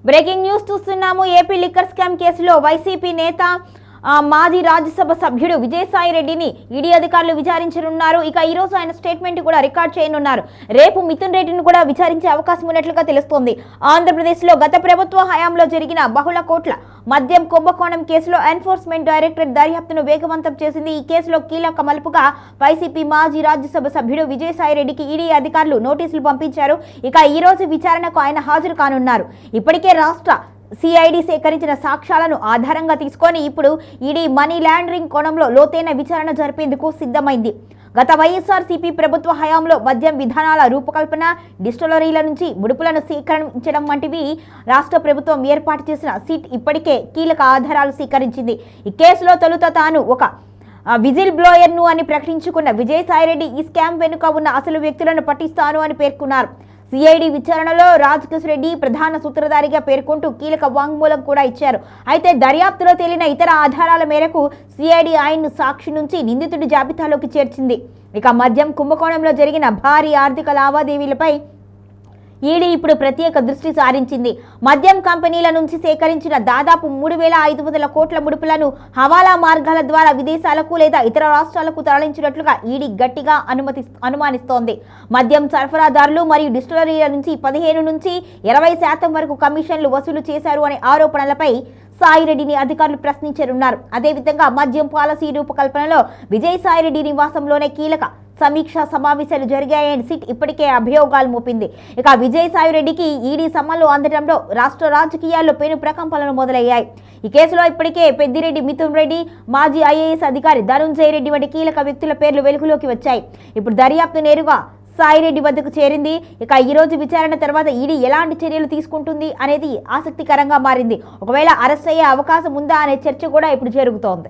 Breaking news చూస్తున్నాము. AP liquor scam కేసులో YCP నేత మాజీ రాజ్యసభ సభ్యుడు విజయసాయి రెడ్డిని ఈడీ అధికారులు విచారించనున్నారు. ఇక ఈ రోజు ఆయన స్టేట్మెంట్ కూడా రికార్డ్ చేయనున్నారు. రేపు మిథున్ రెడ్డిని కూడా విచారించే అవకాశం ఉన్నట్లుగా తెలుస్తోంది. ఆంధ్రప్రదేశ్లో గత ప్రభుత్వ హయాంలో జరిగిన బహుళ కోట్ల మద్యం కుంభకోణం కేసులో ఎన్ఫోర్స్మెంట్ డైరెక్టరేట్ దర్యాప్తును వేగవంతం చేసింది. ఈ కేసులో కీలక మలుపుగా వైసీపీ మాజీ రాజ్యసభ సభ్యుడు విజయసాయి రెడ్డికి ఈడీ అధికారులు నోటీసులు పంపించారు. ఇక ఈ రోజు విచారణకు ఆయన హాజరు కానున్నారు. ఇప్పటికే రాష్ట్ర సిఐడి సేకరించిన సాక్ష్యాలను ఆధారంగా తీసుకొని ఇప్పుడు ఈడీ మనీ లాండరింగ్ కోణంలో లోతైన విచారణ జరిపేందుకు సిద్ధమైంది. గత వైఎస్ఆర్సీపీ ప్రభుత్వ హయాంలో మద్యం విధానాల రూపకల్పన, డిస్టిలరీల నుంచి ముడుపులను సేకరించడం వంటివి రాష్ట్ర ప్రభుత్వం ఏర్పాటు చేసిన సిట్ ఇప్పటికే కీలక ఆధారాలు సేకరించింది. ఈ కేసులో తొలుత తాను ఒక విజిల్ బ్లోయర్ను అని ప్రకటించుకున్న విజయసాయిరెడ్డి ఈ స్కామ్ వెనుక ఉన్న అసలు వ్యక్తులను పట్టిస్తాను అని పేర్కొన్నారు. సిఐడి విచారణలో రాజకేశ్ రెడ్డి ప్రధాన సూత్రధారిగా పేర్కొంటూ కీలక వాంగ్మూలం కూడా ఇచ్చారు. అయితే దర్యాప్తులో తేలిన ఇతర ఆధారాల మేరకు సిఐడి ఆయన్ను సాక్షి నుంచి నిందితుడి జాబితాలోకి చేర్చింది. ఇక మద్యం కుంభకోణంలో జరిగిన భారీ ఆర్థిక లావాదేవీలపై ఈడీ ఇప్పుడు ప్రత్యేక దృష్టి సారించింది. మద్యం కంపెనీల నుంచి సేకరించిన దాదాపు 3,500 కోట్ల ముడుపులను హవాలా మార్గాల ద్వారా విదేశాలకు లేదా ఇతర రాష్ట్రాలకు తరలించినట్లుగా ఈడీ గట్టిగా అనుమానిస్తోంది. మద్యం సరఫరాదారులు మరియు డిస్టిలరీల నుంచి 15 నుంచి 20% వరకు కమిషన్లు వసూలు చేశారు అనే ఆరోపణలపై సాయిరెడ్డిని అధికారులు ప్రశ్నించనున్నారు. అదేవిధంగా మద్యం పాలసీ రూపకల్పనలో విజయసాయిరెడ్డి నివాసంలోనే కీలక సమీక్షా సమావేశాలు జరిగాయని సిట్ ఇప్పటికే అభియోగాలు మోపింది. ఇక విజయసాయిరెడ్డికి ఈడీ సమ్మన్లు అందడంలో రాష్ట్ర రాజకీయాల్లో పెను ప్రకంపనలు మొదలయ్యాయి. ఈ కేసులో ఇప్పటికే పెద్దిరెడ్డి మిథున్ రెడ్డి, మాజీ ఐఏఎస్ అధికారి ధనుంజయ రెడ్డి వంటి కీలక వ్యక్తుల పేర్లు వెలుగులోకి వచ్చాయి. ఇప్పుడు దర్యాప్తు నేరుగా సాయిరెడ్డి వద్దకు చేరింది. ఇక ఈ రోజు విచారణ తర్వాత ఈడీ ఎలాంటి చర్యలు తీసుకుంటుంది అనేది ఆసక్తికరంగా మారింది. ఒకవేళ అరెస్ట్ అయ్యే అవకాశం ఉందా అనే చర్చ కూడా ఇప్పుడు జరుగుతోంది.